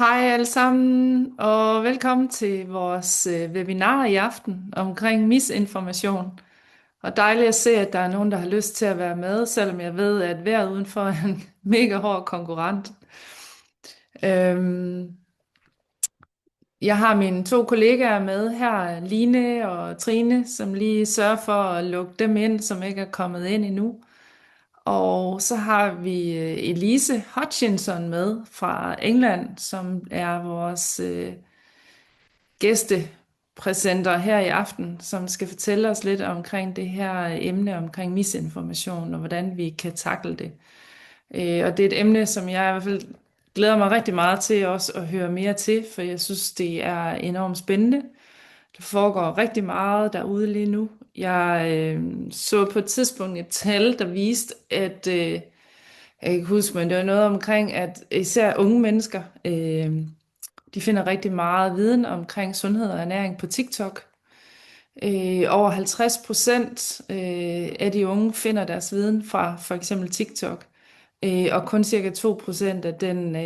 Hej alle sammen, og velkommen til vores webinar i aften omkring misinformation. Og dejligt at se, at der er nogen, der har lyst til at være med, selvom jeg ved, at vejret udenfor er en mega hård konkurrent. Øhm, jeg har mine to kollegaer med her, Line og Trine, som lige sørger for at lukke dem ind, som ikke er kommet ind endnu. Og så har vi Elise Hutchinson med fra England, som er vores gæstepræsenter her i aften, som skal fortælle os lidt omkring det her emne omkring misinformation og hvordan vi kan takle det. Og det er et emne, som jeg i hvert fald glæder mig rigtig meget til også at høre mere til, for jeg synes, det er enormt spændende. Der foregår rigtig meget derude lige nu. Jeg så på et tidspunkt et tal, der viste, at jeg kan ikke huske, men det var noget omkring, at især unge mennesker, de finder rigtig meget viden omkring sundhed og ernæring på TikTok. Over 50% af de unge finder deres viden fra for eksempel TikTok. Og kun cirka 2% af den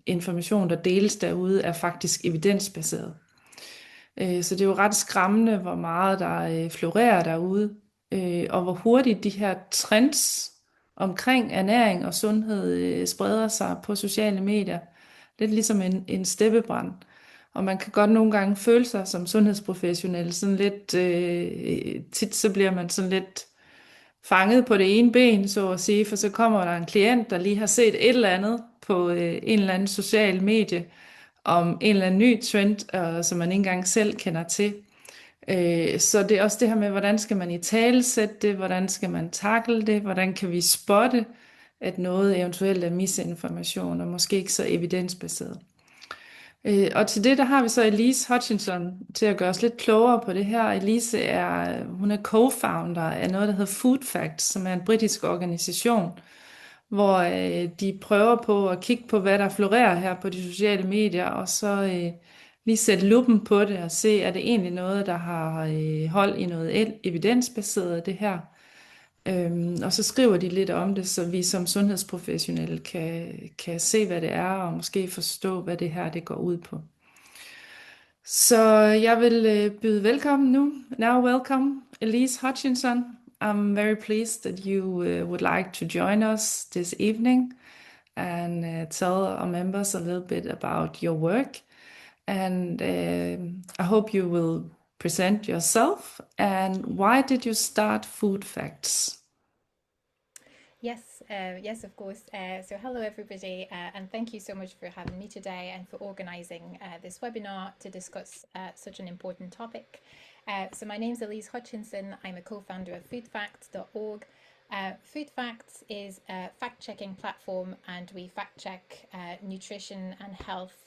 information, der deles derude, er faktisk evidensbaseret. Så det er jo ret skræmmende, hvor meget der florerer derude, og hvor hurtigt de her trends omkring ernæring og sundhed spreder sig på sociale medier. Lidt ligesom en steppebrand. Og man kan godt nogle gange føle sig som sundhedsprofessionel sådan lidt, tit så bliver man sådan lidt fanget på det ene ben, så at sige, for så kommer der en klient, der lige har set et eller andet på en eller anden social medie, om en eller anden ny trend, som man ikke engang selv kender til. Så det er også det her med, hvordan skal man italesætte det, hvordan skal man tackle det, hvordan kan vi spotte, at noget eventuelt er misinformation, og måske ikke så evidensbaseret. Og til det, der har vi så Elise Hutchinson til at gøre os lidt klogere på det her. Elise hun er co-founder af noget, der hedder Food Facts, som er en britisk organisation, hvor de prøver på at kigge på, hvad der florerer her på de sociale medier, og så lige sætte luppen på det og se, er det egentlig noget, der har hold i noget evidensbaseret det her. Og så skriver de lidt om det, så vi som sundhedsprofessionelle kan se, hvad det er, og måske forstå, hvad det her det går ud på. Så jeg vil byde velkommen nu. Now welcome, Elise Hutchinson. I'm very pleased that you would like to join us this evening and tell our members a little bit about your work. And I hope you will present yourself and why did you start Food Facts? Yes, of course. So hello everybody, and thank you so much for having me today and for organising this webinar to discuss such an important topic. So my name's Elise Hutchinson. I'm a co-founder of foodfacts.org. Food Facts is a fact-checking platform, and we fact-check nutrition and health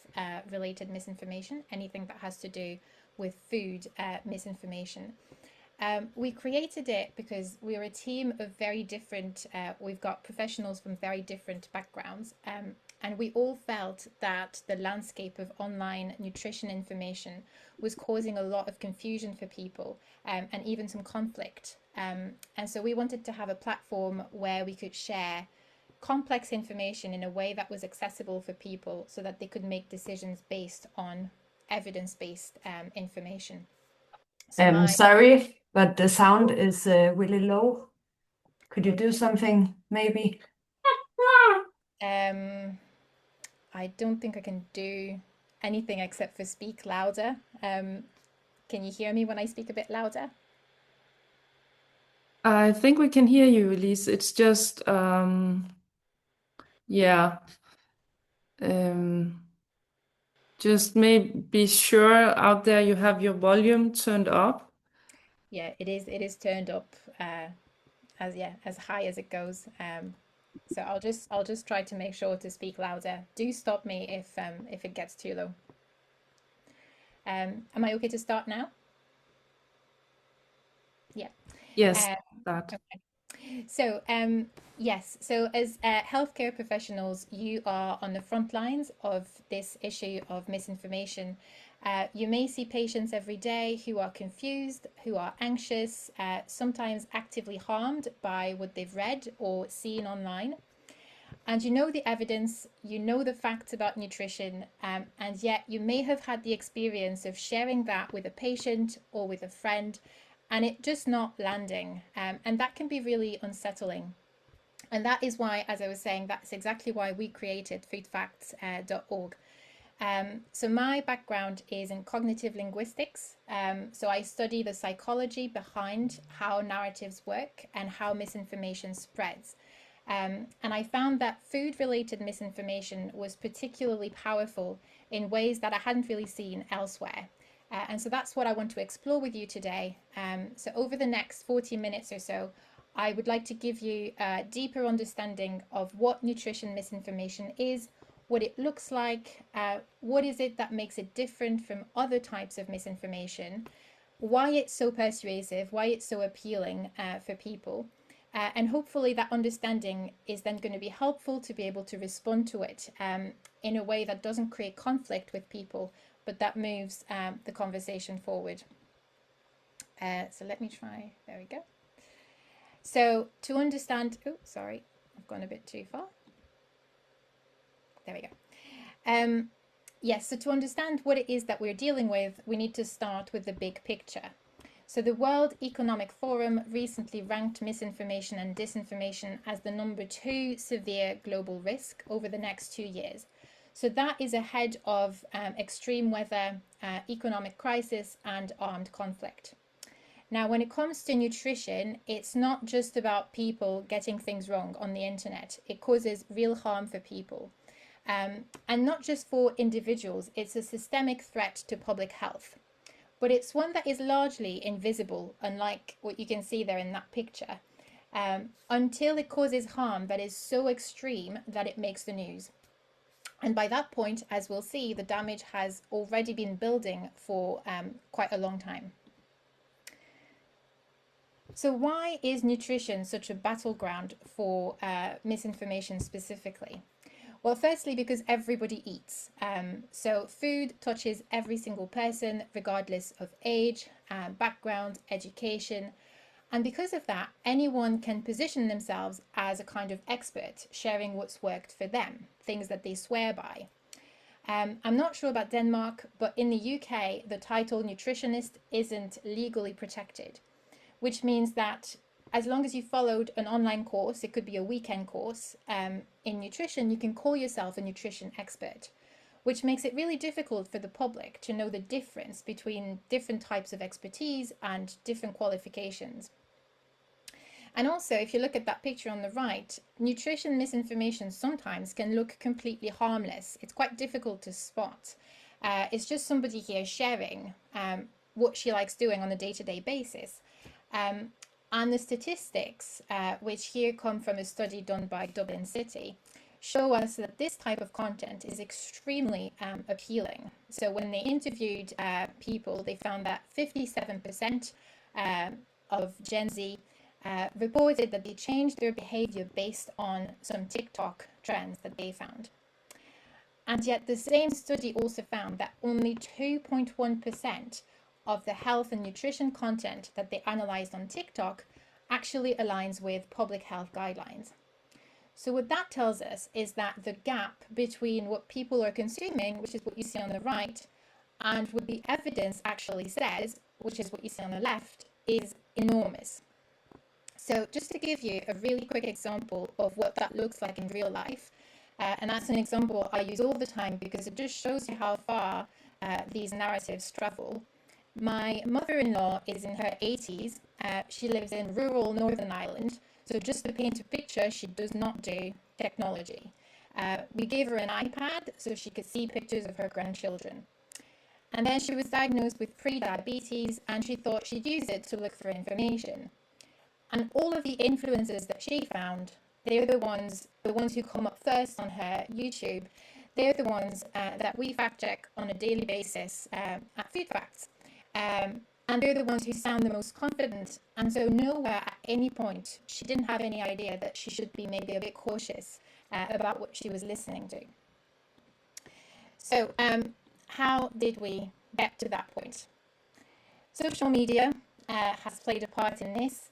related misinformation, anything that has to do with food misinformation. We created it because we're a team of very different, we've got professionals from very different backgrounds, and we all felt that the landscape of online nutrition information was causing a lot of confusion for people, and even some conflict. And so we wanted to have a platform where we could share complex information in a way that was accessible for people so that they could make decisions based on evidence-based information. So sorry, but the sound is really low. Could you do something, maybe? I don't think I can do anything except for speak louder. Can you hear me when I speak a bit louder? I think we can hear you, Elise. It's just, yeah. Just be sure out there you have your volume turned up. Yeah, it is turned up as high as it goes. So I'll just try to make sure to speak louder. Do stop me if it gets too low. Am I okay to start now? Yeah. Yes, start. Okay. So yes, so as healthcare professionals, you are on the front lines of this issue of misinformation. You may see patients every day who are confused, who are anxious, sometimes actively harmed by what they've read or seen online. and you know the evidence, you know the facts about nutrition, and yet you may have had the experience of sharing that with a patient or with a friend, and it just not landing, and that can be really unsettling. And that is why, as I was saying, that's exactly why we created foodfacts.org. So my background is in cognitive linguistics. So I study the psychology behind how narratives work and how misinformation spreads. And I found that food-related misinformation was particularly powerful in ways that I hadn't really seen elsewhere. And so that's what I want to explore with you today. So over the next 40 minutes or so, I would like to give you a deeper understanding of what nutrition misinformation is, what it looks like, what is it that makes it different from other types of misinformation, why it's so persuasive, why it's so appealing for people. And hopefully that understanding is then going to be helpful to be able to respond to it in a way that doesn't create conflict with people, but that moves the conversation forward. So let me try, there we go. So to understand, oh, sorry, I've gone a bit too far. There we go. Yes, so to understand what it is that we're dealing with, we need to start with the big picture. So the World Economic Forum recently ranked misinformation and disinformation as the #2 severe global risk over the next 2 years. So that is ahead of extreme weather, economic crisis, and armed conflict. Now, when it comes to nutrition, it's not just about people getting things wrong on the internet. It causes real harm for people. And not just for individuals, it's a systemic threat to public health. But it's one that is largely invisible, unlike what you can see there in that picture, until it causes harm that is so extreme that it makes the news. And by that point, as we'll see, the damage has already been building for quite a long time. So why is nutrition such a battleground for misinformation specifically? Well, firstly, because everybody eats. So food touches every single person, regardless of age, background, education. And because of that, anyone can position themselves as a kind of expert, sharing what's worked for them, things that they swear by. I'm not sure about Denmark, but in the UK, the title nutritionist isn't legally protected, which means that as long as you followed an online course, it could be a weekend course, in nutrition, you can call yourself a nutrition expert, which makes it really difficult for the public to know the difference between different types of expertise and different qualifications. And also, if you look at that picture on the right, nutrition misinformation sometimes can look completely harmless. It's quite difficult to spot. It's just somebody here sharing what she likes doing on a day-to-day basis. And the statistics, which here come from a study done by Dublin City, show us that this type of content is extremely appealing. So when they interviewed people, they found that 57% of Gen Z reported that they changed their behavior based on some TikTok trends that they found. And yet the same study also found that only 2.1% of the health and nutrition content that they analyzed on TikTok actually aligns with public health guidelines. So what that tells us is that the gap between what people are consuming, which is what you see on the right, and what the evidence actually says, which is what you see on the left, is enormous. So just to give you a really quick example of what that looks like in real life, and that's an example I use all the time because it just shows you how far these narratives travel. My mother-in-law is in her 80s. She lives in rural Northern Ireland. So just to paint a picture, she does not do technology. We gave her an iPad so she could see pictures of her grandchildren. And then she was diagnosed with pre-diabetes and she thought she'd use it to look for information. And all of the influencers that she found, they're the ones who come up first on her YouTube. They're the ones that we fact check on a daily basis at Food Facts. And they're the ones who sound the most confident. And so nowhere at any point, she didn't have any idea that she should be maybe a bit cautious about what she was listening to. So how did we get to that point? Social media has played a part in this.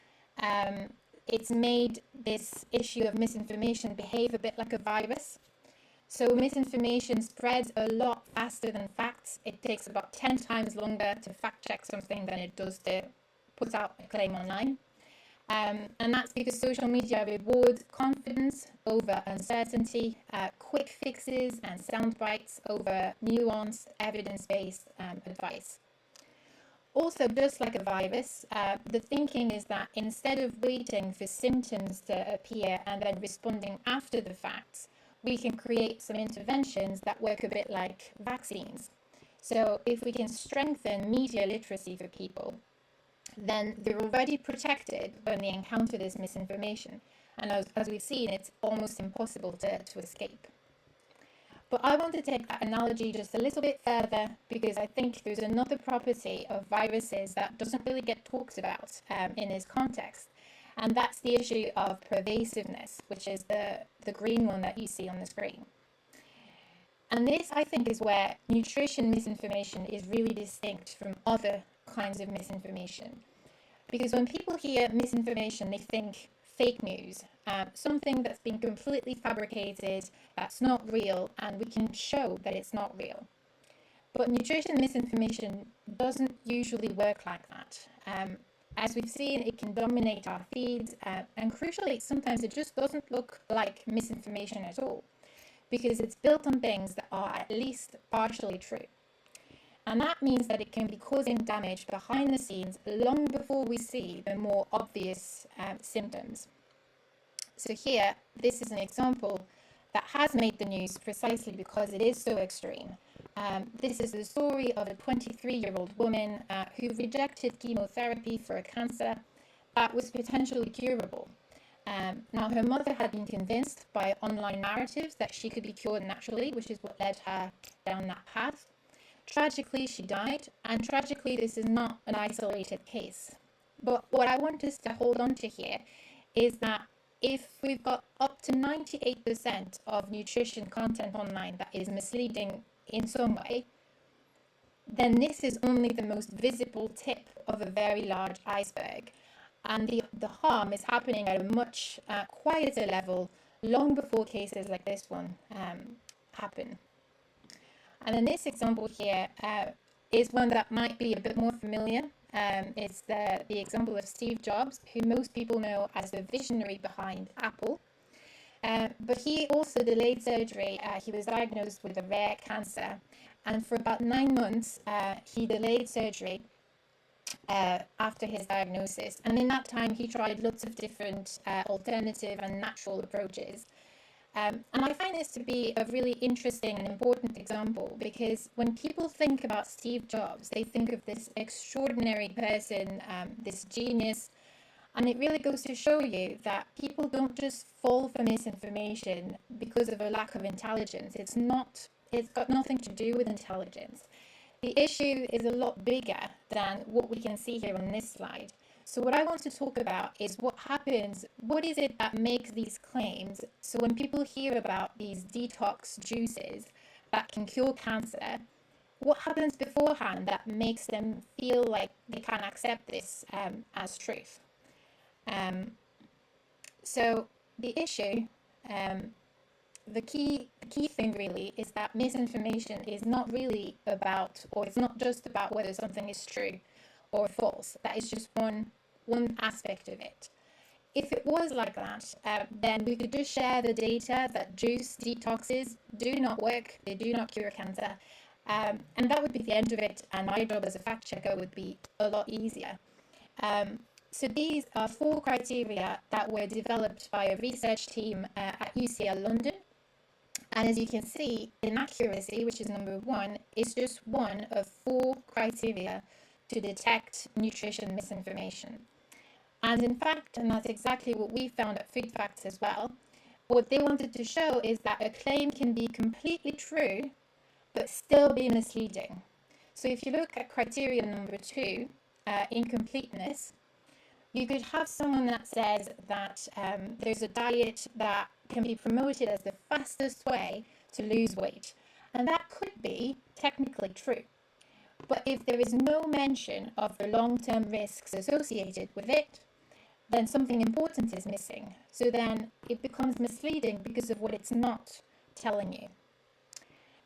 it's made this issue of misinformation behave a bit like a virus. So misinformation spreads a lot faster than facts. It takes about 10 times longer to fact check something than it does to put out a claim online. And that's because social media reward confidence over uncertainty, quick fixes and sound bites over nuanced, evidence-based advice. Also, just like a virus, the thinking is that instead of waiting for symptoms to appear and then responding after the fact, we can create some interventions that work a bit like vaccines. So if we can strengthen media literacy for people, then they're already protected when they encounter this misinformation. And as we've seen, it's almost impossible to escape. But I want to take that analogy just a little bit further, because I think there's another property of viruses that doesn't really get talked about in this context. And that's the issue of pervasiveness, which is the green one that you see on the screen. And this, I think, is where nutrition misinformation is really distinct from other kinds of misinformation. Because when people hear misinformation, they think fake news, something that's been completely fabricated, that's not real, and we can show that it's not real. But nutrition misinformation doesn't usually work like that. As we've seen, it can dominate our feeds, and crucially, sometimes it just doesn't look like misinformation at all, because it's built on things that are at least partially true. And that means that it can be causing damage behind the scenes long before we see the more obvious symptoms. So here, this is an example that has made the news precisely because it is so extreme. This is the story of a 23-year-old woman who rejected chemotherapy for a cancer that was potentially curable. Now, her mother had been convinced by online narratives that she could be cured naturally, which is what led her down that path. Tragically, she died, and tragically, this is not an isolated case. But what I want us to hold on to here is that if we've got up to 98% of nutrition content online that is misleading in some way, then this is only the most visible tip of a very large iceberg. And the harm is happening at a much quieter level long before cases like this one happen. And then this example here is one that might be a bit more familiar. It's the example of Steve Jobs, who most people know as the visionary behind Apple. But he also delayed surgery. He was diagnosed with a rare cancer. And for about 9 months, he delayed surgery after his diagnosis. And in that time, he tried lots of different alternative and natural approaches. And I find this to be a really interesting and important example, because when people think about Steve Jobs, they think of this extraordinary person, this genius, and it really goes to show you that people don't just fall for misinformation because of a lack of intelligence. It's got nothing to do with intelligence. The issue is a lot bigger than what we can see here on this slide. So what I want to talk about is what happens, what is it that makes these claims? So when people hear about these detox juices that can cure cancer, what happens beforehand that makes them feel like they can accept this as truth? So the issue, the key thing really is that misinformation is not really about, or it's not just about whether something is true or false. That is just one aspect of it. If it was like that, then we could just share the data that juice detoxes do not work, they do not cure cancer, and that would be the end of it, and my job as a fact checker would be a lot easier. So these are 4 criteria that were developed by a research team at UCL London. And as you can see, inaccuracy, which is number 1, is just one of 4 criteria to detect nutrition misinformation. And in fact, and that's exactly what we found at Food Facts as well, what they wanted to show is that a claim can be completely true, but still be misleading. So if you look at criteria number 2, incompleteness, you could have someone that says that there's a diet that can be promoted as the fastest way to lose weight. And that could be technically true. But if there is no mention of the long-term risks associated with it, then something important is missing. So then it becomes misleading because of what it's not telling you.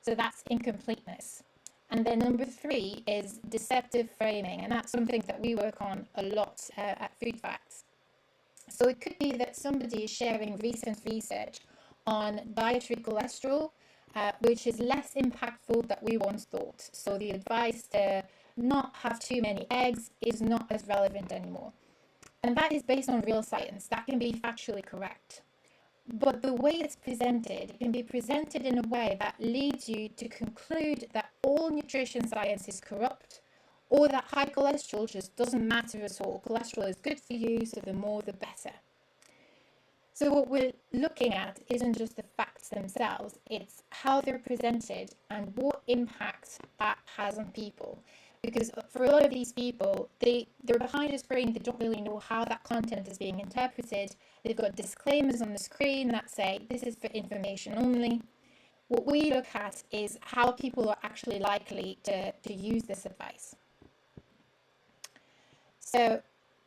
So that's incompleteness. And then number 3 is deceptive framing, and that's something that we work on a lot at Food Facts. So it could be that somebody is sharing recent research on dietary cholesterol, which is less impactful than we once thought. So the advice to not have too many eggs is not as relevant anymore. And that is based on real science. That can be factually correct. But the way it's presented, it can be presented in a way that leads you to conclude that all nutrition science is corrupt, or that high cholesterol just doesn't matter at all. Cholesterol is good for you, so the more the better. So what we're looking at isn't just the facts themselves, it's how they're presented and what impact that has on people. Because for a lot of these people, they're behind a screen, they don't really know how that content is being interpreted. They've got disclaimers on the screen that say, this is for information only. What we look at is how people are actually likely to use this advice. So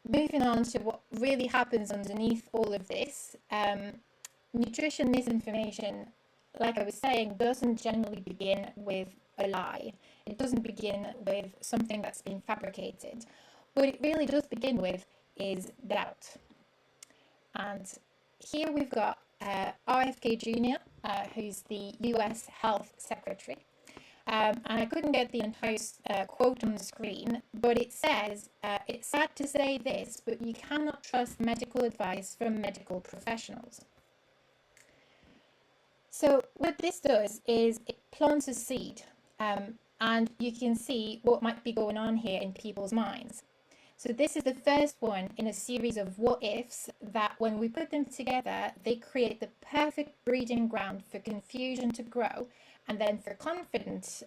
moving on to what really happens underneath all of this, nutrition misinformation, like I was saying, doesn't generally begin with a lie. It doesn't begin with something that's been fabricated. What it really does begin with is doubt. And here we've got RFK Jr., who's the US Health Secretary. And I couldn't get the entire quote on the screen, but it says, it's sad to say this, but you cannot trust medical advice from medical professionals. So what this does is it plants a seed, and you can see what might be going on here in people's minds. So this is the first one in a series of what ifs that when we put them together, they create the perfect breeding ground for confusion to grow, and then for confident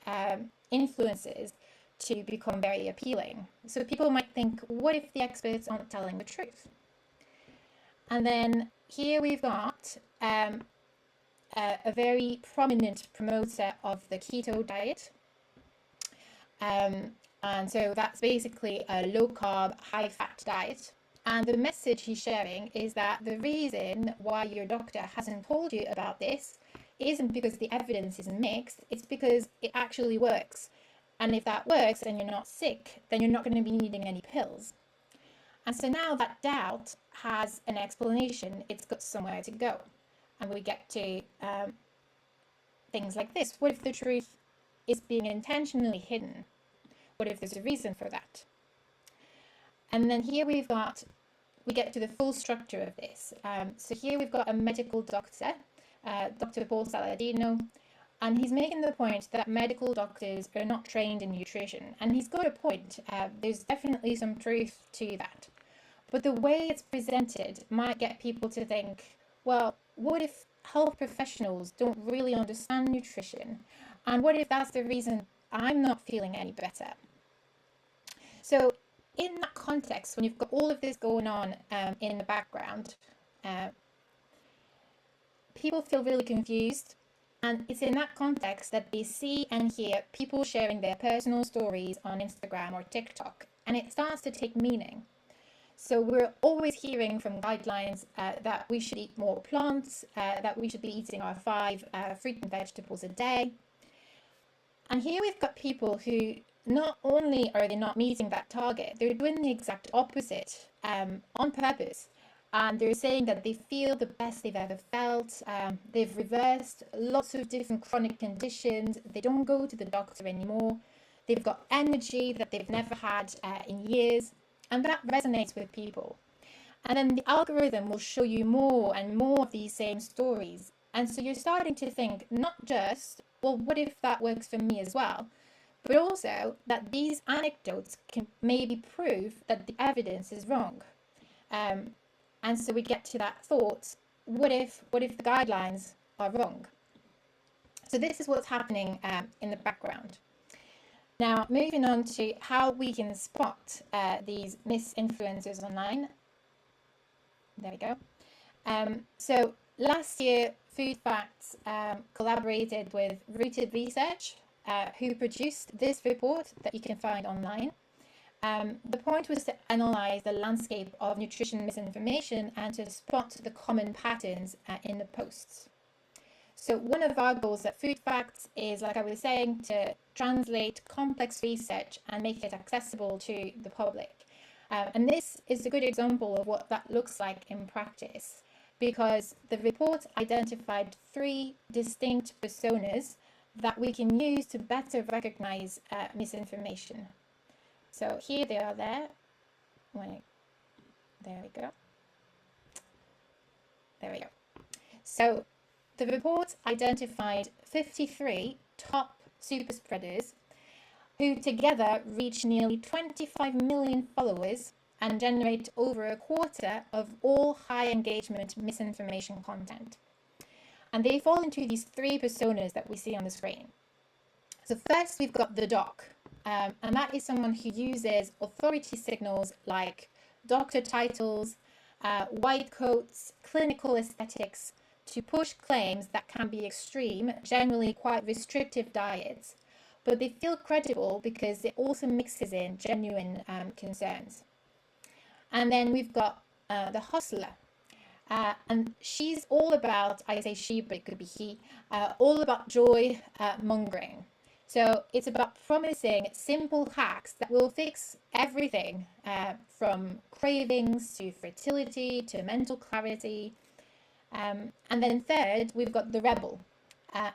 influences to become very appealing. So people might think, what if the experts aren't telling the truth? And then here we've got a very prominent promoter of the keto diet. And so that's basically a low-carb, high-fat diet. And the message he's sharing is that the reason why your doctor hasn't told you about this isn't because the evidence is mixed, it's because it actually works. And if that works and you're not sick, then you're not going to be needing any pills. And so now that doubt has an explanation, it's got somewhere to go. And we get to things like this. What if the truth is being intentionally hidden? What if there's a reason for that? And then here we get to the full structure of this. So here we've got a medical doctor, Dr. Paul Saladino, and he's making the point that medical doctors are not trained in nutrition. And he's got a point. There's definitely some truth to that. But the way it's presented might get people to think, well, what if health professionals don't really understand nutrition? And what if that's the reason I'm not feeling any better? So in that context, when you've got all of this going on in the background, people feel really confused. And it's in that context that they see and hear people sharing their personal stories on Instagram or TikTok, and it starts to take meaning. So we're always hearing from guidelines that we should eat more plants, that we should be eating our 5 fruit and vegetables a day. And here we've got people who not only are they not meeting that target, they're doing the exact opposite on purpose. And they're saying that they feel the best they've ever felt. They've reversed lots of different chronic conditions. They don't go to the doctor anymore. They've got energy that they've never had in years. And that resonates with people. And then the algorithm will show you more and more of these same stories. And so you're starting to think not just, well, what if that works for me as well? But also that these anecdotes can maybe prove that the evidence is wrong. And so we get to that thought, what if the guidelines are wrong? So this is what's happening in the background. Now, moving on to how we can spot these misinfluencers online. There we go. So last year, Food Facts collaborated with Rooted Research, who produced this report that you can find online. The point was to analyze the landscape of nutrition misinformation and to spot the common patterns in the posts. So one of our goals at Food Facts is, like I was saying, to translate complex research and make it accessible to the public. And this is a good example of what that looks like in practice, because the report identified 3 distinct personas that we can use to better recognize misinformation. So here they are there. There we go. There we go. So the report identified 53 top super spreaders who together reach nearly 25 million followers and generate over a quarter of all high engagement misinformation content. And they fall into these 3 personas that we see on the screen. So first we've got the doc, and that is someone who uses authority signals like doctor titles, white coats, clinical aesthetics to push claims that can be extreme, generally quite restrictive diets, but they feel credible because it also mixes in genuine concerns. And then we've got the hustler, and she's all about, I say she, but it could be he, all about joy mongering. So it's about promising simple hacks that will fix everything from cravings to fertility to mental clarity. And then third, we've got the rebel.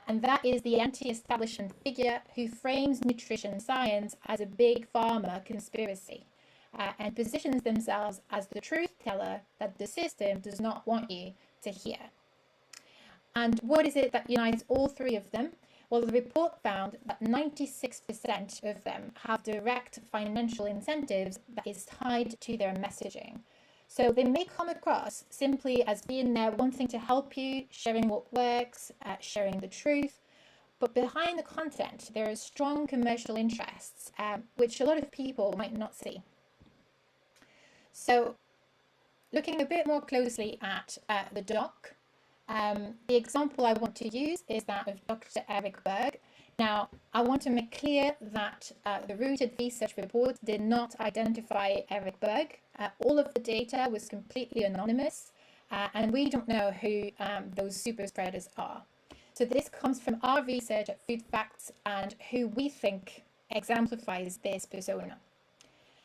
And that is the anti-establishment figure who frames nutrition science as a big pharma conspiracy and positions themselves as the truth teller that the system does not want you to hear. And what is it that unites all 3 of them? Well, the report found that 96% of them have direct financial incentives that is tied to their messaging. So they may come across simply as being there wanting to help you, sharing what works, sharing the truth, but behind the content there are strong commercial interests, which a lot of people might not see. So looking a bit more closely at the doc, the example I want to use is that of Dr. Eric Berg. Now, I want to make clear that the rooted research report did not identify Eric Berg. All of the data was completely anonymous, and we don't know who those super spreaders are. So this comes from our research at Food Facts and who we think exemplifies this persona.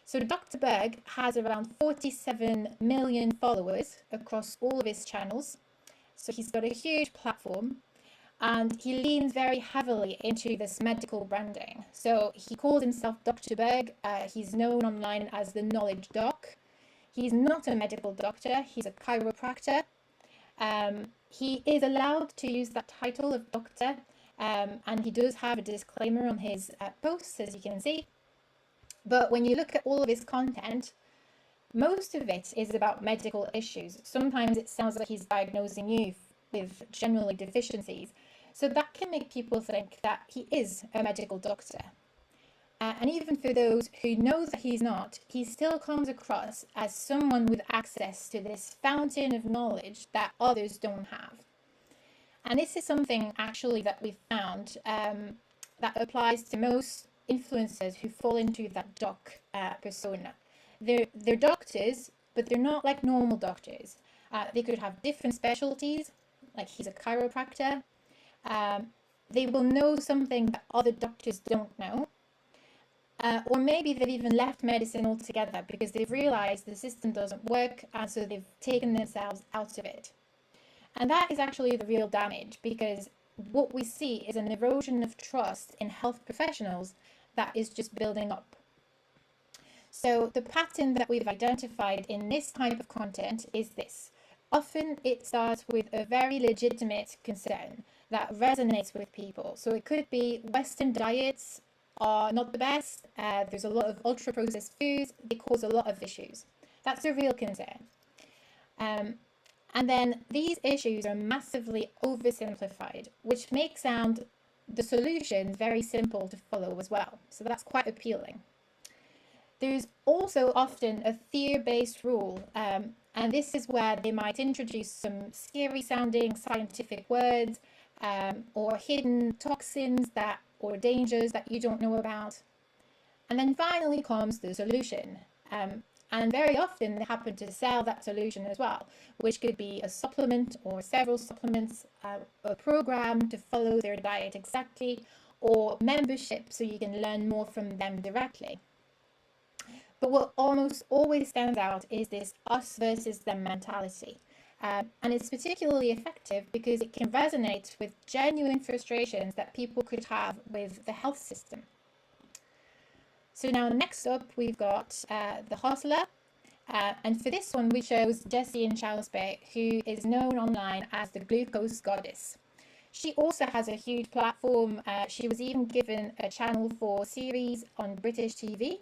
So Dr. Berg has around 47 million followers across all of his channels. So he's got a huge platform, and he leans very heavily into this medical branding. So he calls himself Dr. Berg. He's known online as the Knowledge Doc. He's not a medical doctor, he's a chiropractor. He is allowed to use that title of doctor, and he does have a disclaimer on his posts, as you can see. But when you look at all of his content, most of it is about medical issues. Sometimes it sounds like he's diagnosing you with general deficiencies. So that can make people think that he is a medical doctor. And even for those who know that he's not, he still comes across as someone with access to this fountain of knowledge that others don't have. And this is something actually that we found that applies to most influencers who fall into that doc persona. They're doctors, but they're not like normal doctors. They could have different specialties, like he's a chiropractor. They will know something that other doctors don't know. Or maybe they've even left medicine altogether because they've realized the system doesn't work, and so they've taken themselves out of it. And that is actually the real damage, because what we see is an erosion of trust in health professionals that is just building up. So the pattern that we've identified in this type of content is this. Often it starts with a very legitimate concern that resonates with people. So it could be Western diets are not the best. There's a lot of ultra-processed foods. They cause a lot of issues. That's a real concern. And then these issues are massively oversimplified, which makes the solution very simple to follow as well. So that's quite appealing. There's also often a fear-based rule, and this is where they might introduce some scary-sounding scientific words or hidden toxins or dangers that you don't know about. And then finally comes the solution. And very often they happen to sell that solution as well, which could be a supplement or several supplements, a program to follow their diet exactly, or membership so you can learn more from them directly. But what almost always stands out is this us versus them mentality. And it's particularly effective because it can resonate with genuine frustrations that people could have with the health system. So now next up, we've got the hustler. And for this one, we chose Jessie in Charlesby, who is known online as the glucose goddess. She also has a huge platform. She was even given a channel for series on British TV.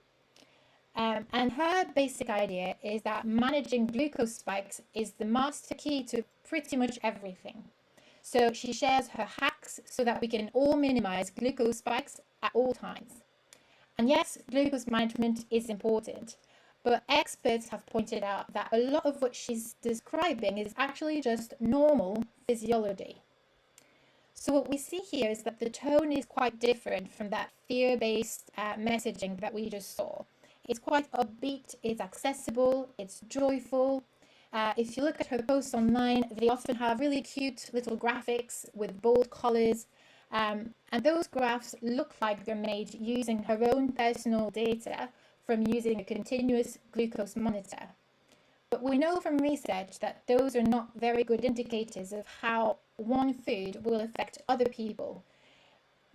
And her basic idea is that managing glucose spikes is the master key to pretty much everything. So she shares her hacks so that we can all minimize glucose spikes at all times. And yes, glucose management is important, but experts have pointed out that a lot of what she's describing is actually just normal physiology. So what we see here is that the tone is quite different from that fear-based messaging that we just saw. It's quite upbeat, it's accessible, it's joyful. If you look at her posts online, they often have really cute little graphics with bold colors. And those graphs look like they're made using her own personal data from using a continuous glucose monitor. But we know from research that those are not very good indicators of how one food will affect other people.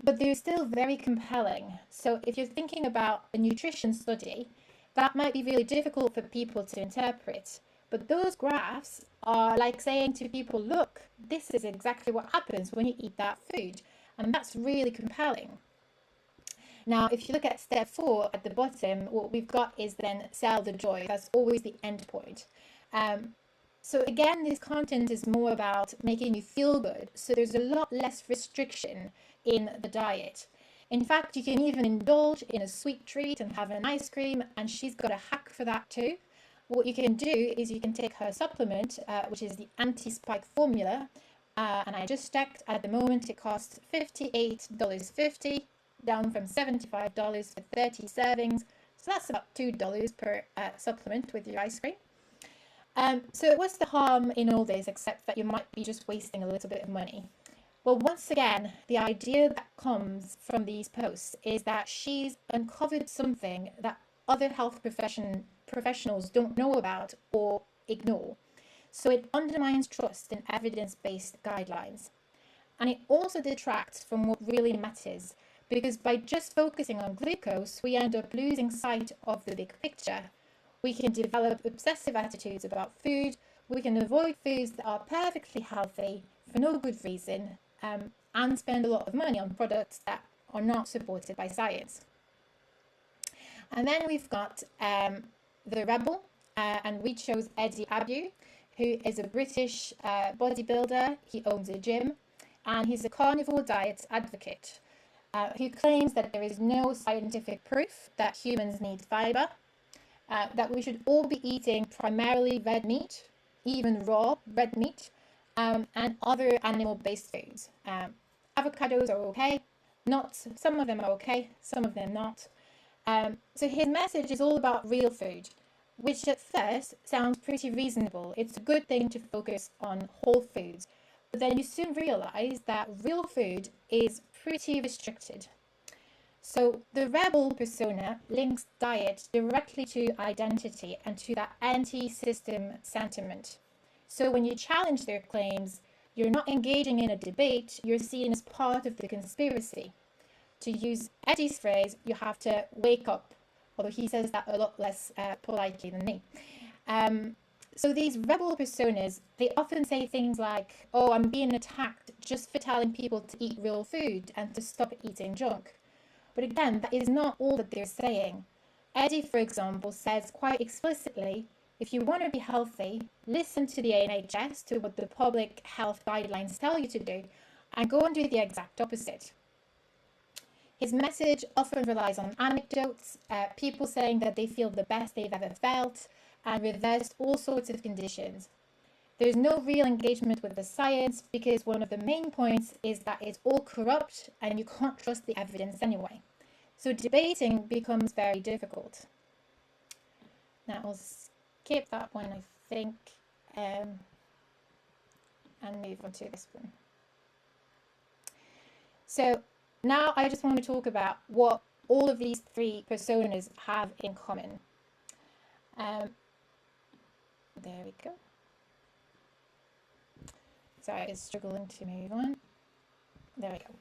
But they're still very compelling. So if you're thinking about a nutrition study, that might be really difficult for people to interpret. But those graphs are like saying to people, look, this is exactly what happens when you eat that food. And that's really compelling. Now, if you look at step 4 at the bottom, what we've got is then sell the joy. That's always the end point. So again, this content is more about making you feel good. So there's a lot less restriction in the diet. In fact, you can even indulge in a sweet treat and have an ice cream, and she's got a hack for that too. What you can do is you can take her supplement, which is the anti-spike formula, and I just checked, at the moment it costs $58.50, down from $75 for 30 servings, so that's about $2 per supplement with your ice cream. So what's the harm in all this, except that you might be just wasting a little bit of money? Well, once again, the idea that comes from these posts is that she's uncovered something that other health professionals don't know about or ignore. So it undermines trust in evidence-based guidelines. And it also detracts from what really matters, because by just focusing on glucose, we end up losing sight of the big picture. We can develop obsessive attitudes about food, we can avoid foods that are perfectly healthy for no good reason, and spend a lot of money on products that are not supported by science. And then we've got the rebel, and we chose Eddie Abu, who is a British bodybuilder. He owns a gym, and he's a carnivore diet advocate who claims that there is no scientific proof that humans need fiber, that we should all be eating primarily red meat, even raw red meat, and other animal-based foods. Avocados are okay, some of them are okay, some of them not. So his message is all about real food, which at first sounds pretty reasonable. It's a good thing to focus on whole foods, but then you soon realize that real food is pretty restricted. So the rebel persona links diet directly to identity and to that anti-system sentiment. So when you challenge their claims, you're not engaging in a debate, you're seen as part of the conspiracy. To use Eddie's phrase, you have to wake up, although he says that a lot less politely than me. So these rebel personas, they often say things like, oh, I'm being attacked just for telling people to eat real food and to stop eating junk. But again, that is not all that they're saying. Eddie, for example, says quite explicitly, if you want to be healthy, listen to the NHS, to what the public health guidelines tell you to do, and go and do the exact opposite. His message often relies on anecdotes, people saying that they feel the best they've ever felt, and reversed all sorts of conditions. There's no real engagement with the science because one of the main points is that it's all corrupt and you can't trust the evidence anyway. So debating becomes very difficult. Now I'll skip that one, I think, and move on to this one. So now I just want to talk about what all of these three personas have in common. There we go. Sorry, it's struggling to move on. There we go.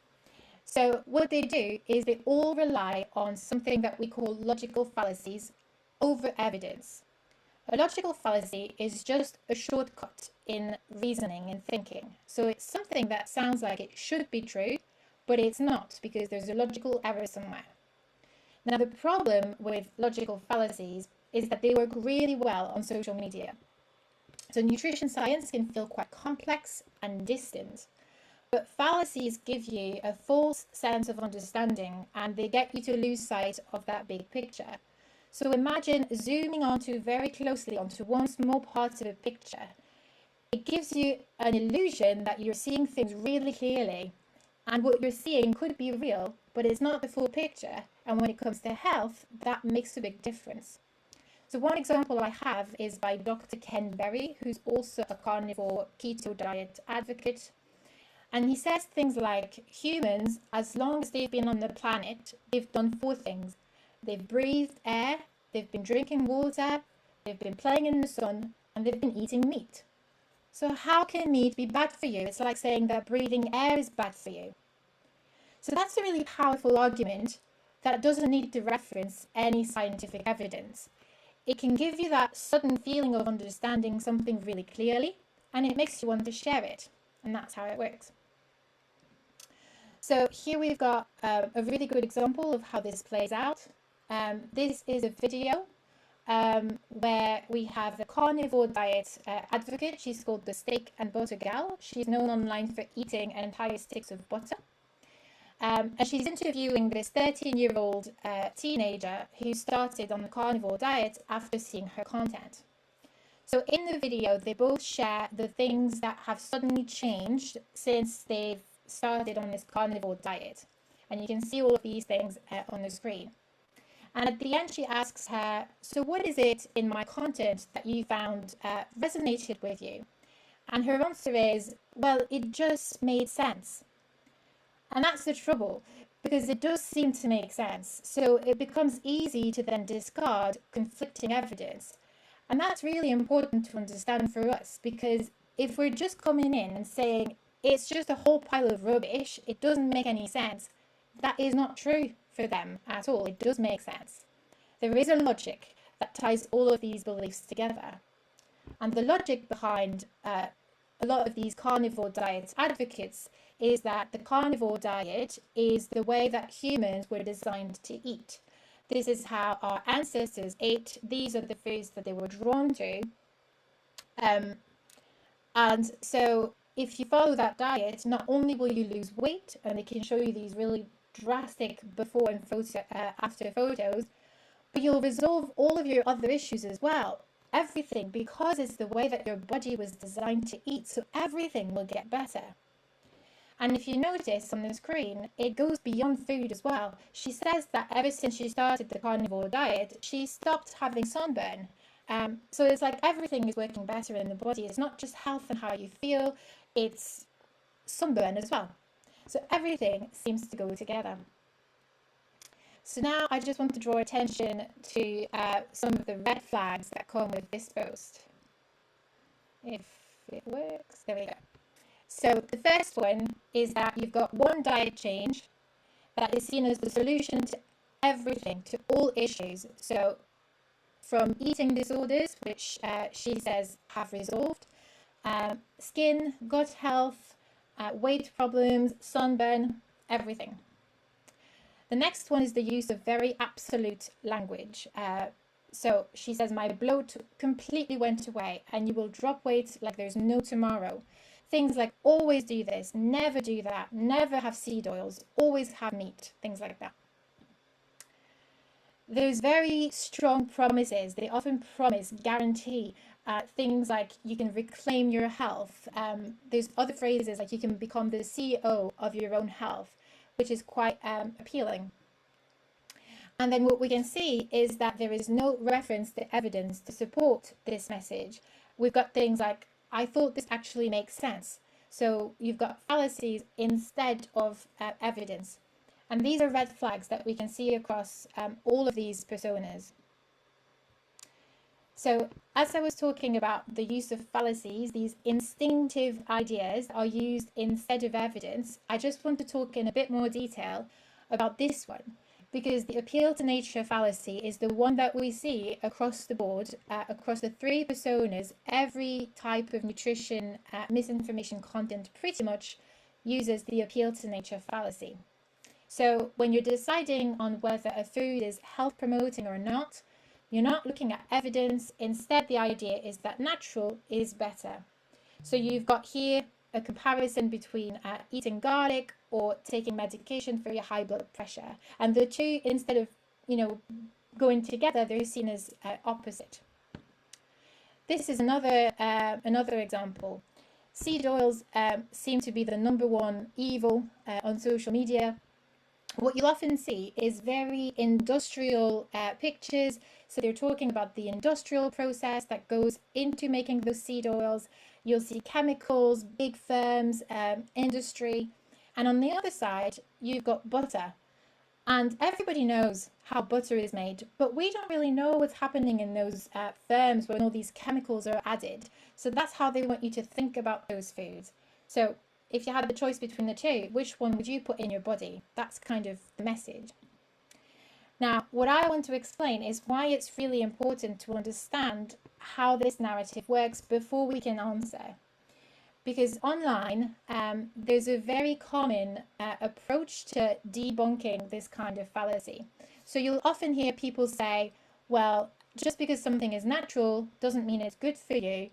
So what they do is they all rely on something that we call logical fallacies over evidence. A logical fallacy is just a shortcut in reasoning and thinking. So it's something that sounds like it should be true, but it's not, because there's a logical error somewhere. Now, the problem with logical fallacies is that they work really well on social media. So nutrition science can feel quite complex and distant, but fallacies give you a false sense of understanding and they get you to lose sight of that big picture. So imagine zooming very closely onto one small part of a picture. It gives you an illusion that you're seeing things really clearly, and what you're seeing could be real, but it's not the full picture. And when it comes to health, that makes a big difference. So one example I have is by Dr. Ken Berry, who's also a carnivore keto diet advocate. And he says things like, humans, as long as they've been on the planet, they've done 4 things. They've breathed air, they've been drinking water, they've been playing in the sun, and they've been eating meat. So how can meat be bad for you? It's like saying that breathing air is bad for you. So that's a really powerful argument that doesn't need to reference any scientific evidence. It can give you that sudden feeling of understanding something really clearly, and it makes you want to share it. And that's how it works. So here we've got a really good example of how this plays out. This is a video where we have the carnivore diet advocate. She's called the steak and butter gal. She's known online for eating entire sticks of butter. And she's interviewing this 13-year-old teenager who started on the carnivore diet after seeing her content. So in the video, they both share the things that have suddenly changed since they've started on this carnivore diet. And you can see all of these things on the screen. And at the end, she asks her, so what is it in my content that you found resonated with you? And her answer is, well, it just made sense. And that's the trouble, because it does seem to make sense. So it becomes easy to then discard conflicting evidence. And that's really important to understand for us, because if we're just coming in and saying, it's just a whole pile of rubbish, it doesn't make any sense, that is not true for them at all. It does make sense. There is a logic that ties all of these beliefs together. And the logic behind a lot of these carnivore diet advocates is that the carnivore diet is the way that humans were designed to eat. This is how our ancestors ate. These are the foods that they were drawn to. And so if you follow that diet, not only will you lose weight, and they can show you these really drastic before and after photos, but you'll resolve all of your other issues as well. Everything, because it's the way that your body was designed to eat, so everything will get better. And if you notice on the screen, it goes beyond food as well. She says that ever since she started the carnivore diet, she stopped having sunburn. So it's like everything is working better in the body. It's not just health and how you feel, it's sunburn as well. So everything seems to go together. So now I just want to draw attention to some of the red flags that come with this post. If it works, there we go. So the first one is that you've got one diet change that is seen as the solution to everything, to all issues. So from eating disorders, which she says have resolved, skin, gut health, weight problems, sunburn, everything. The next one is the use of very absolute language. So she says, my bloat completely went away and you will drop weight like there's no tomorrow. Things like always do this, never do that, never have seed oils, always have meat, things like that. There's very strong promises. They often promise, guarantee things like you can reclaim your health. There's other phrases like you can become the CEO of your own health, which is quite appealing. And then what we can see is that there is no reference to evidence to support this message. We've got things like, I thought this actually makes sense. So you've got fallacies instead of evidence. And these are red flags that we can see across all of these personas. So as I was talking about the use of fallacies, these instinctive ideas are used instead of evidence. I just want to talk in a bit more detail about this one, because the appeal to nature fallacy is the one that we see across the board, across the three personas. Every type of nutrition misinformation content pretty much uses the appeal to nature fallacy. So when you're deciding on whether a food is health promoting or not, you're not looking at evidence. Instead, the idea is that natural is better. So you've got here a comparison between eating garlic or taking medication for your high blood pressure. And the two, instead of, going together, they're seen as opposite. This is another example. Seed oils seem to be the number one evil on social media. What you'll often see is very industrial pictures. So they're talking about the industrial process that goes into making those seed oils. You'll see chemicals, big firms, industry. And on the other side, you've got butter. And everybody knows how butter is made, but we don't really know what's happening in those firms when all these chemicals are added. So that's how they want you to think about those foods. So if you had the choice between the two, which one would you put in your body? That's kind of the message. Now, what I want to explain is why it's really important to understand how this narrative works before we can answer. Because online, there's a very common approach to debunking this kind of fallacy. So you'll often hear people say, well, just because something is natural doesn't mean it's good for you.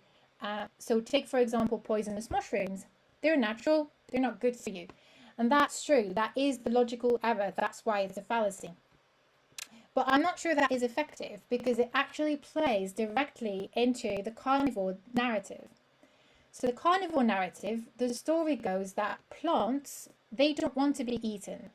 So take, for example, poisonous mushrooms. They're natural, they're not good for you. And that's true. That is the logical error. That's why it's a fallacy. But I'm not sure that is effective because it actually plays directly into the carnivore narrative. So the carnivore narrative, the story goes that plants, they don't want to be eaten.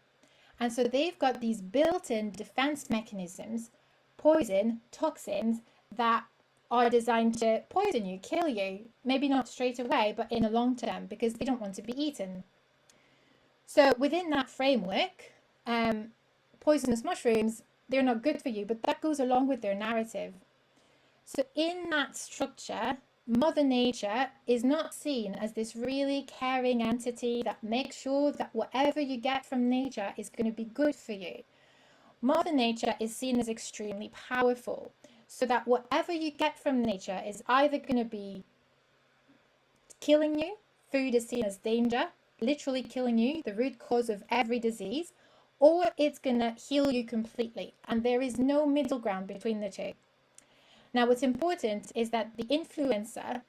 And so they've got these built-in defense mechanisms, poison, toxins, that are designed to poison you, kill you, maybe not straight away, but in a long term, because they don't want to be eaten. So within that framework, poisonous mushrooms, they're not good for you, but that goes along with their narrative. So in that structure, Mother Nature is not seen as this really caring entity that makes sure that whatever you get from nature is going to be good for you. Mother Nature is seen as extremely powerful, so that whatever you get from nature is either going to be killing you. Food is seen as danger, literally killing you, the root cause of every disease, or it's going to heal you completely. And there is no middle ground between the two. Now, what's important is that the influencer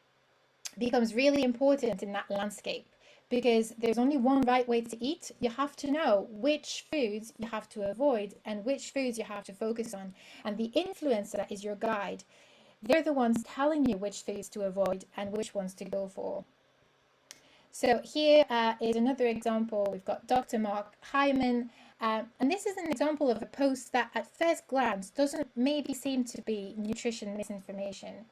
becomes really important in that landscape, because there's only one right way to eat. You have to know which foods you have to avoid and which foods you have to focus on. And the influencer is your guide. They're the ones telling you which foods to avoid and which ones to go for. So here is another example. We've got Dr. Mark Hyman. And this is an example of a post that at first glance doesn't maybe seem to be nutrition misinformation.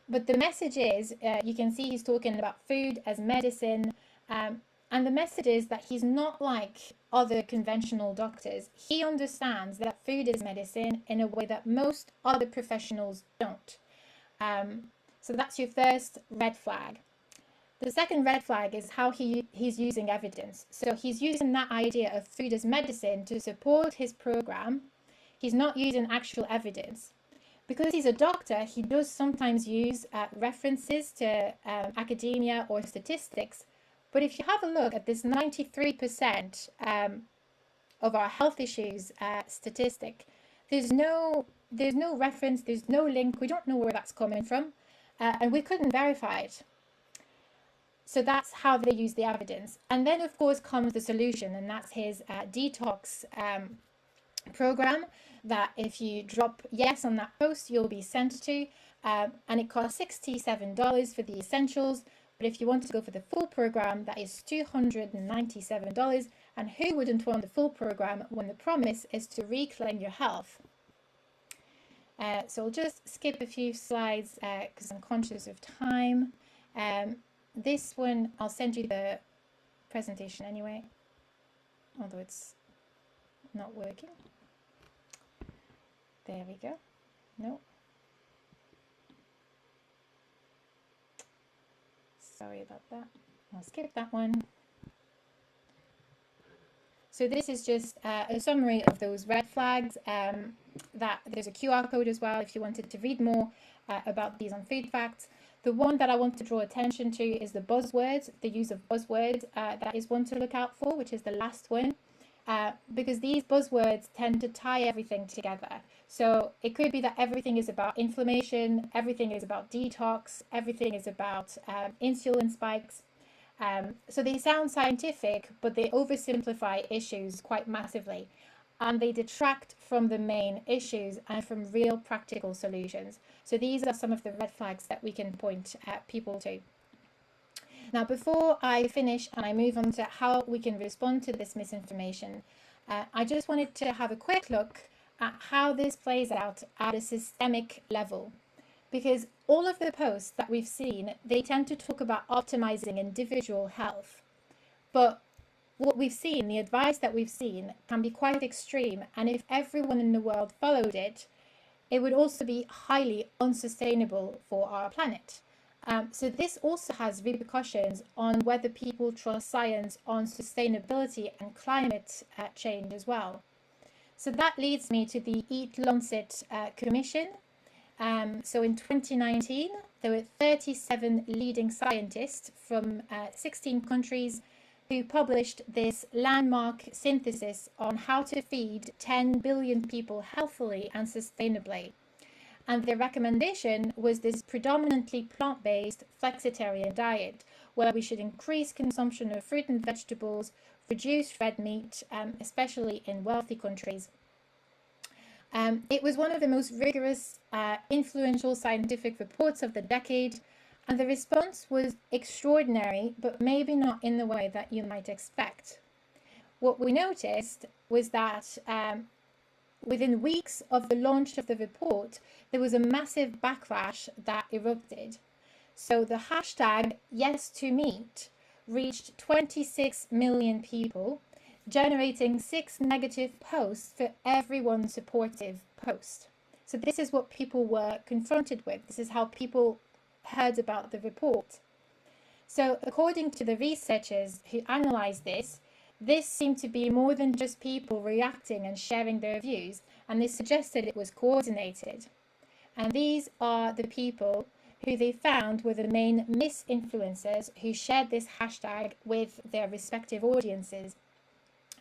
But the message is, you can see he's talking about food as medicine. And the message is that he's not like other conventional doctors. He understands that food is medicine in a way that most other professionals don't. So that's your first red flag. The second red flag is how he's using evidence. So he's using that idea of food as medicine to support his program. He's not using actual evidence. Because he's a doctor, he does sometimes use references to academia or statistics. But if you have a look at this 93% of our health issues statistic, there's no reference, there's no link. We don't know where that's coming from, and we couldn't verify it. So that's how they use the evidence. And then, of course, comes the solution, and that's his detox program, that if you drop yes on that post, you'll be sent to. And it costs $67 for the essentials. But if you want to go for the full program, that is $297. And who wouldn't want the full program when the promise is to reclaim your health? So I'll just skip a few slides because I'm conscious of time. This one, I'll send you the presentation anyway, although it's not working. There we go. No. Sorry about that. I'll skip that one. So this is just a summary of those red flags. That there's a QR code as well if you wanted to read more about these on Food Facts. The one that I want to draw attention to is the buzzwords, the use of buzzwords. That is one to look out for, which is the last one, because these buzzwords tend to tie everything together. So it could be that everything is about inflammation, everything is about detox, everything is about insulin spikes. So they sound scientific, but they oversimplify issues quite massively, and they detract from the main issues and from real practical solutions. So these are some of the red flags that we can point at people to. Now, before I finish and I move on to how we can respond to this misinformation, I just wanted to have a quick look at how this plays out at a systemic level. Because all of the posts that we've seen, they tend to talk about optimizing individual health. But what we've seen, the advice that we've seen, can be quite extreme. And if everyone in the world followed it, it would also be highly unsustainable for our planet. So this also has repercussions on whether people trust science on sustainability and climate change as well. So that leads me to the Eat Lancet Commission. So in 2019, there were 37 leading scientists from 16 countries who published this landmark synthesis on how to feed 10 billion people healthily and sustainably. And their recommendation was this predominantly plant-based flexitarian diet, where we should increase consumption of fruit and vegetables, reduce red meat, especially in wealthy countries. It was one of the most rigorous, influential scientific reports of the decade, and the response was extraordinary, but maybe not in the way that you might expect. What we noticed was that within weeks of the launch of the report, there was a massive backlash that erupted. So the hashtag #YesToMeat reached 26 million people, generating 6 negative posts for every one supportive post. So this is what people were confronted with. This is how people heard about the report. So according to the researchers who analysed this seemed to be more than just people reacting and sharing their views, and they suggested it was coordinated. And these are the people who they found were the main misinfluencers who shared this hashtag with their respective audiences.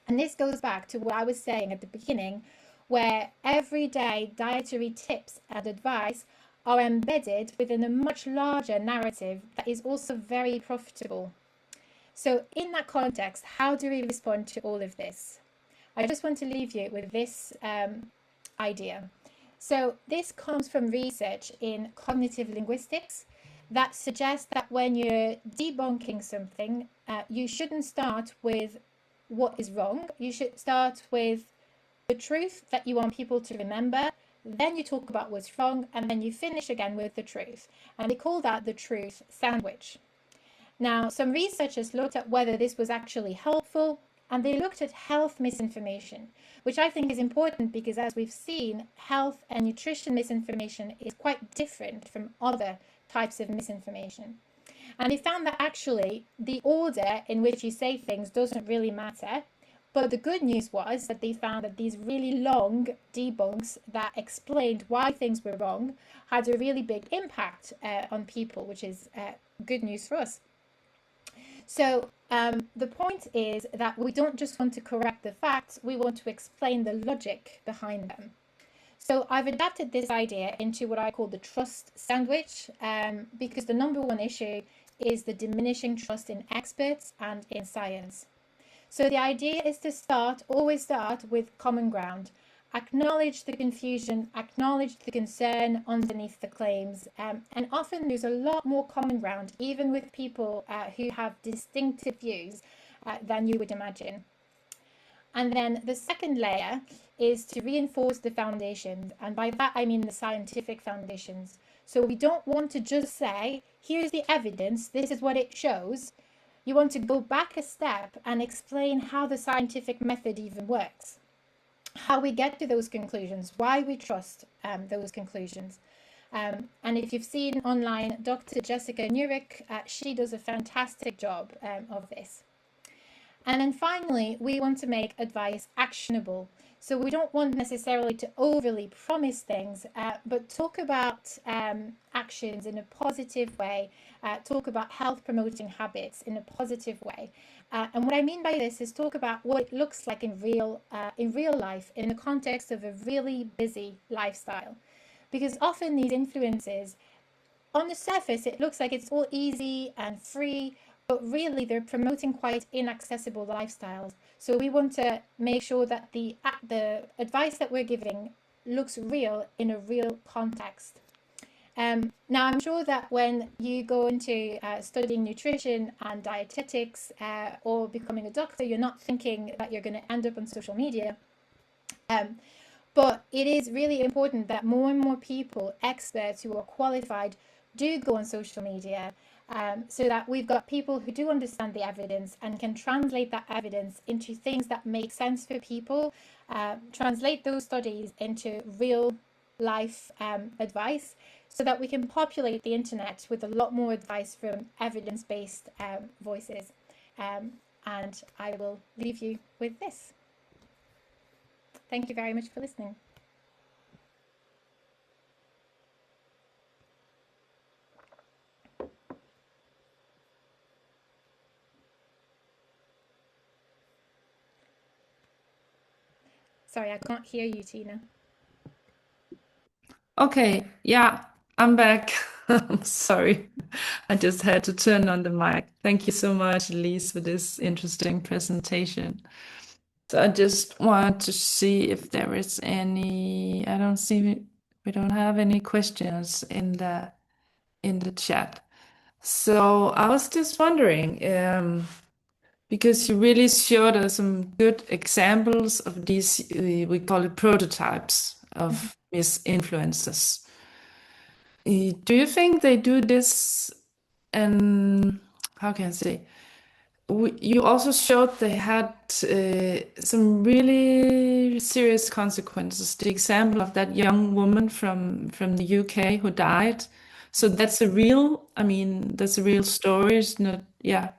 And this goes back to what I was saying at the beginning, where everyday dietary tips and advice are embedded within a much larger narrative that is also very profitable. So in that context, how do we respond to all of this? I just want to leave you with this idea. So this comes from research in cognitive linguistics that suggests that when you're debunking something, you shouldn't start with what is wrong. You should start with the truth that you want people to remember, then you talk about what's wrong, and then you finish again with the truth. And they call that the truth sandwich. Now, some researchers looked at whether this was actually helpful, and they looked at health misinformation, which I think is important because, as we've seen, health and nutrition misinformation is quite different from other types of misinformation. And they found that actually the order in which you say things doesn't really matter. But the good news was that they found that these really long debunks that explained why things were wrong had a really big impact on people, which is good news for us. So the point is that we don't just want to correct the facts, we want to explain the logic behind them. So I've adapted this idea into what I call the trust sandwich, because the number one issue is the diminishing trust in experts and in science. So the idea is to always start with common ground. Acknowledge the confusion, acknowledge the concern underneath the claims, and often there's a lot more common ground, even with people who have distinctive views than you would imagine. And then the second layer is to reinforce the foundations. And by that, I mean the scientific foundations. So we don't want to just say, here's the evidence, this is what it shows. You want to go back a step and explain how the scientific method even works, how we get to those conclusions, why we trust those conclusions. And if you've seen online Dr. Jessica Nurick, she does a fantastic job of this. And then finally, we want to make advice actionable. So we don't want necessarily to overly promise things, but talk about actions in a positive way, talk about health promoting habits in a positive way. And what I mean by this is talk about what it looks like in real life, in the context of a really busy lifestyle. Because often these influences, on the surface, it looks like it's all easy and free, but really they're promoting quite inaccessible lifestyles. So we want to make sure that the advice that we're giving looks real in a real context. Now, I'm sure that when you go into studying nutrition and dietetics or becoming a doctor, you're not thinking that you're going to end up on social media. But it is really important that more and more people, experts who are qualified, do go on social media, so that we've got people who do understand the evidence and can translate that evidence into things that make sense for people, translate those studies into real life advice, so that we can populate the internet with a lot more advice from evidence-based voices. And I will leave you with this. Thank you very much for listening. Sorry, I can't hear you, Tina. Okay, yeah, I'm back. I'm sorry. I just had to turn on the mic. Thank you so much, Elise, for this interesting presentation. So I just want to see if there is any, I don't see, we don't have any questions in the chat. So I was just wondering, because you really showed us some good examples of these, we call it prototypes of misinfluencers. Do you think they do this, and how can I say? You also showed they had some really serious consequences. The example of that young woman from the UK who died. So that's a real, I mean, that's a real story. It's not, yeah.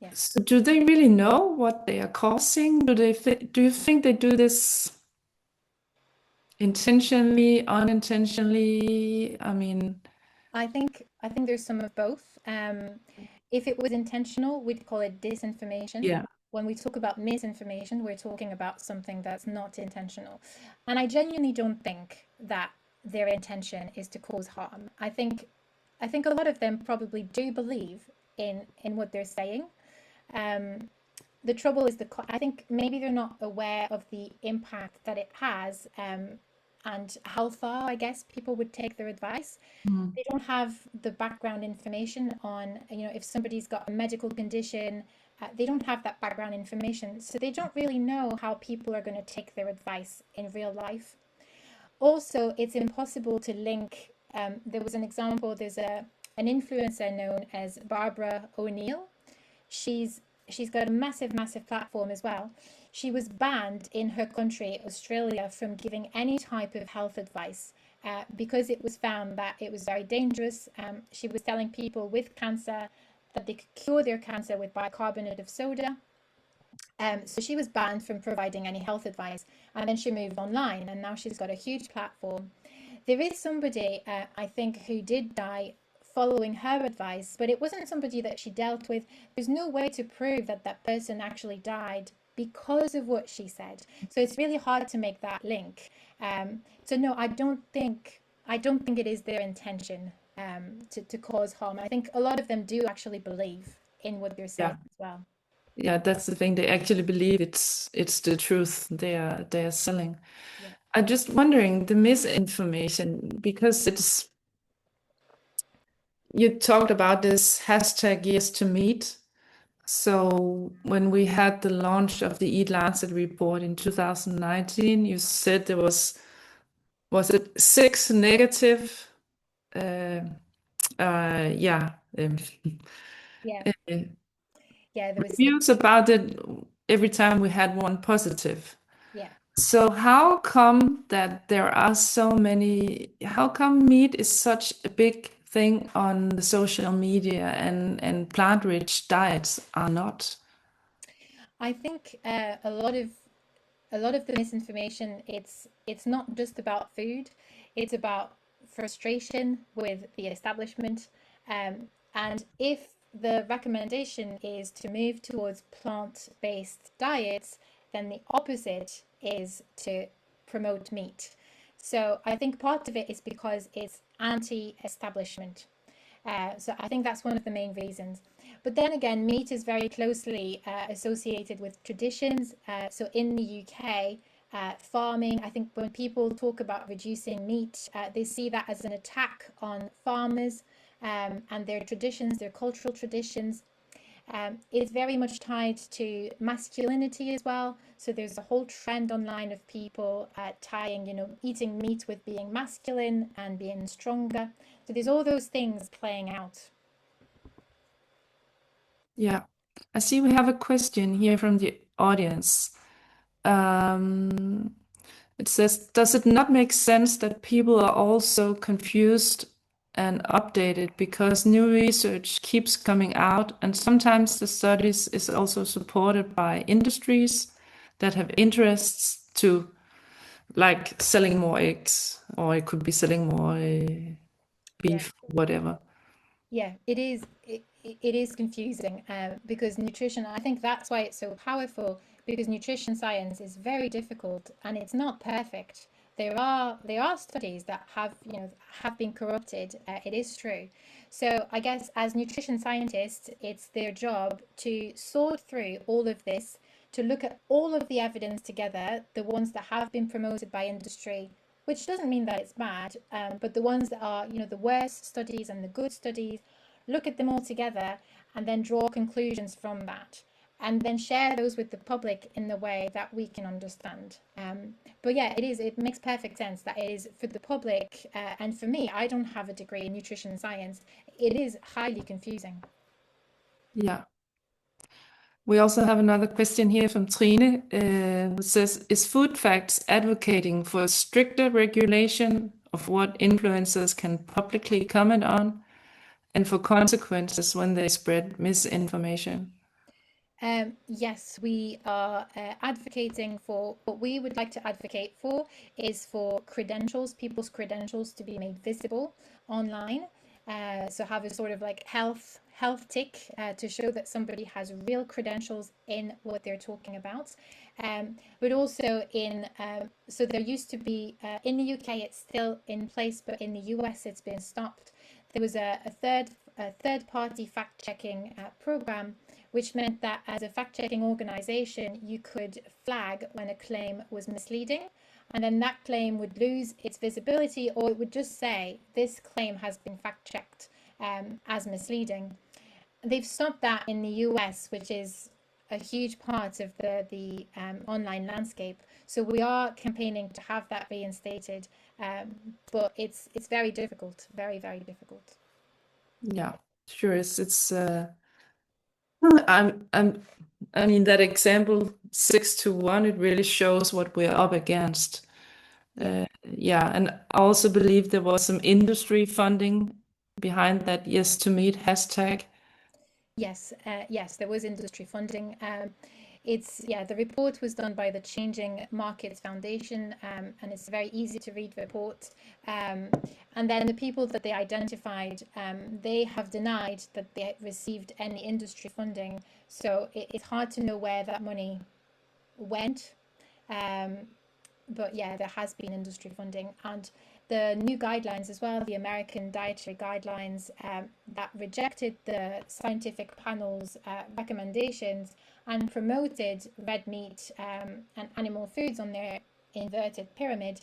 Yeah. So do they really know what they are causing? Do you think they do this intentionally, unintentionally? I mean, I think there's some of both. If it was intentional, we'd call it disinformation. yeah. When we talk about misinformation, we're talking about something that's not intentional. And I genuinely don't think that their intention is to cause harm. I think a lot of them probably do believe in what they're saying. The trouble is I think maybe they're not aware of the impact that it has, and how far, I guess, people would take their advice. They don't have the background information on, if somebody's got a medical condition, they don't have that background information. So they don't really know how people are going to take their advice in real life. Also, it's impossible to link. There was an example, there's an influencer known as Barbara O'Neill. She's got a massive platform as well. She was banned in her country, Australia, from giving any type of health advice because it was found that it was very dangerous. She was telling people with cancer that they could cure their cancer with bicarbonate of soda. So she was banned from providing any health advice, and then she moved online, and now she's got a huge platform. There is somebody, I think, who did die following her advice, but it wasn't somebody that she dealt with. There's no way to prove that that person actually died because of what she said. So it's really hard to make that link. So no, I don't think it is their intention to cause harm. I think a lot of them do actually believe in what they're saying as well. Yeah, that's the thing. They actually believe it's the truth they are selling. Yeah. I'm just wondering the misinformation, because you talked about this hashtag years to meet. So when we had the launch of the Eat Lancet report in 2019, you said there was it 6 negative yeah Yeah, uh, yeah, there was reviews about it every time we had one positive. yeah. So how come that there are so many, how come meat is such a big thing on the social media and plant-rich diets are not? I think a lot of the misinformation, it's not just about food, it's about frustration with the establishment, and if the recommendation is to move towards plant-based diets, then the opposite is to promote meat. So I think part of it is because it's anti-establishment. So I think that's one of the main reasons. But then again, meat is very closely associated with traditions. So in the UK, farming, I think when people talk about reducing meat, they see that as an attack on farmers and their traditions, their cultural traditions. It's very much tied to masculinity as well. So there's a whole trend online of people tying, eating meat with being masculine and being stronger. So there's all those things playing out. Yeah, I see we have a question here from the audience. It says, does it not make sense that people are also confused and updated because new research keeps coming out, and sometimes the studies is also supported by industries that have interests to, like, selling more eggs, or it could be selling more beef, whatever. Yeah, it is. It is confusing because nutrition. I think that's why it's so powerful, because nutrition science is very difficult and it's not perfect. There are studies that have been corrupted. It is true. So I guess as nutrition scientists, it's their job to sort through all of this, to look at all of the evidence together, the ones that have been promoted by industry, which doesn't mean that it's bad, but the ones that are, the worst studies and the good studies, look at them all together and then draw conclusions from that, and then share those with the public in the way that we can understand. But yeah, it makes perfect sense that it is for the public, and for me, I don't have a degree in nutrition science. It is highly confusing. Yeah. We also have another question here from Trine, who says, is Food Facts advocating for stricter regulation of what influencers can publicly comment on and for consequences when they spread misinformation? Yes, we are advocating for, what we would like to advocate for is for credentials, people's credentials to be made visible online. So have a sort of like health tick to show that somebody has real credentials in what they're talking about. But also so there used to be, in the UK it's still in place, but in the US it's been stopped. There was a third party fact checking program, which meant that as a fact-checking organization, you could flag when a claim was misleading, and then that claim would lose its visibility, or it would just say, this claim has been fact-checked as misleading. They've stopped that in the US, which is a huge part of the online landscape. So we are campaigning to have that reinstated, but it's very difficult, very, very difficult. Yeah, sure. I mean, that example 6-1, it really shows what we're up against. Yeah, and I also believe there was some industry funding behind that Yes to Meat hashtag. Yes, there was industry funding. The report was done by the Changing Markets Foundation, and it's a very easy to read report. And then the people that they identified, they have denied that they received any industry funding. So it's hard to know where that money went. But yeah, there has been industry funding, and the new guidelines as well, the American dietary guidelines, that rejected the scientific panel's recommendations and promoted red meat and animal foods on their inverted pyramid.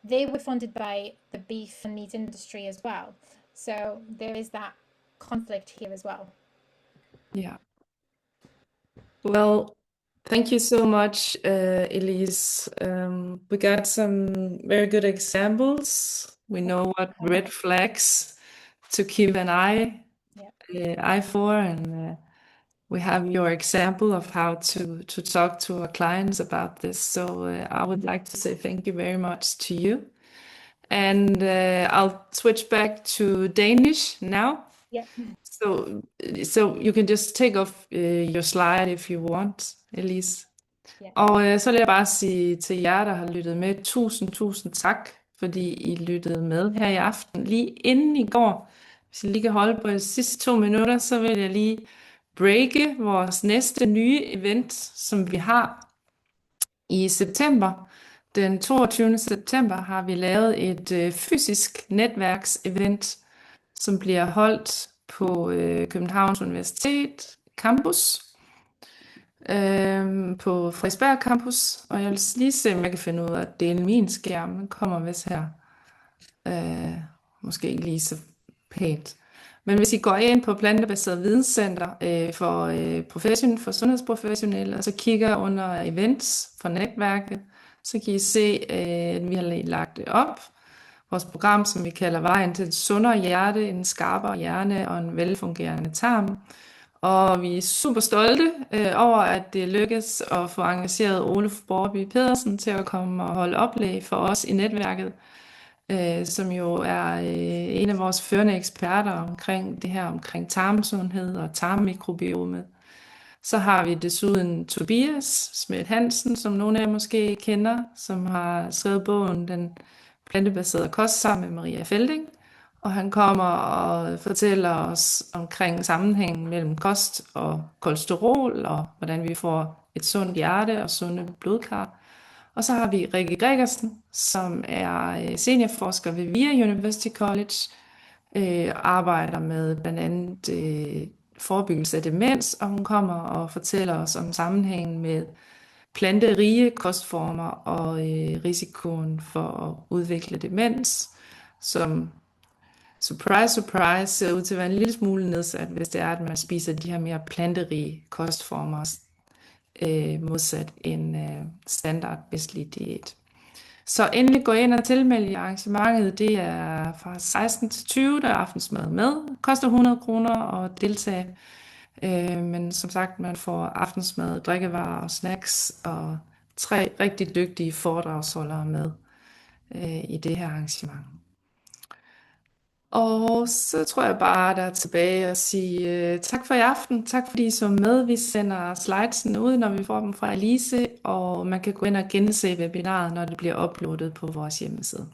They were funded by the beef and meat industry as well. So there is that conflict here as well. Yeah. Well, thank you so much, Elise. We got some very good examples. We know what red flags to keep an eye for, and we have your example of how to talk to our clients about this. So I would like to say thank you very much to you. And I'll switch back to Danish now. Yeah. So you can just take off your slide if you want, Elise. Ja. Og så vil jeg bare sige til jer, der har lyttet med, tusind tak, fordi I lyttede med her i aften. Lige inden I går, hvis I lige kan holde på de sidste 2 minutter, så vil jeg lige breake vores næste nye event, som vi har i september. Den 22. september har vi lavet et fysisk netværksevent, som bliver holdt på Københavns Universitet Campus, på Frederiksberg Campus. Og jeg vil lige se, om jeg kan finde ud af at dele min skærm. Den kommer vist her. Måske ikke lige så pænt. Men hvis I går ind på Plantebaseret Videnscenter for sundhedsprofessionelle, og så kigger under events for netværket, så kan I se, at vi har lagt det op. Vores program, som vi kalder Vejen til et sundere hjerte, en skarpere hjerne og en velfungerende tarm. Og vi er super stolte over, at det lykkedes at få engageret Ole Borby Pedersen til at komme og holde oplæg for os i netværket, som jo er en af vores førende eksperter omkring det her, omkring tarmsundhed og tarmmikrobiomet. Så har vi desuden Tobias Smidt Hansen, som nogle af jer måske kender, som har skrevet bogen Den plantebaserede kost sammen med Maria Felding. Og han kommer og fortæller os omkring sammenhængen mellem kost og kolesterol, og hvordan vi får et sundt hjerte og sunde blodkar. Og så har vi Rikke Gregersen, som er seniorforsker ved VIA University College, arbejder med blandt andet forebyggelse af demens, og hun kommer og fortæller os om sammenhængen med planterige kostformer og risikoen for at udvikle demens, som surprise, surprise ser ud til at være en lille smule nedsat, hvis det er, at man spiser de her mere planterige kostformer, modsat en standard vestlig diæt. Så endelig gå ind og tilmelde jer arrangementet. Det er fra 16 til 20, der er aftensmad med. Koster 100 kroner at deltage. Men som sagt, man får aftensmad, drikkevarer og snacks og 3 rigtig dygtige foredragsholdere med i det her arrangement. Og så tror jeg bare, der er tilbage at sige tak for i aften. Tak fordi I så med. Vi sender slidesene ud, når vi får dem fra Elise, og man kan gå ind og gense webinaret, når det bliver uploadet på vores hjemmeside.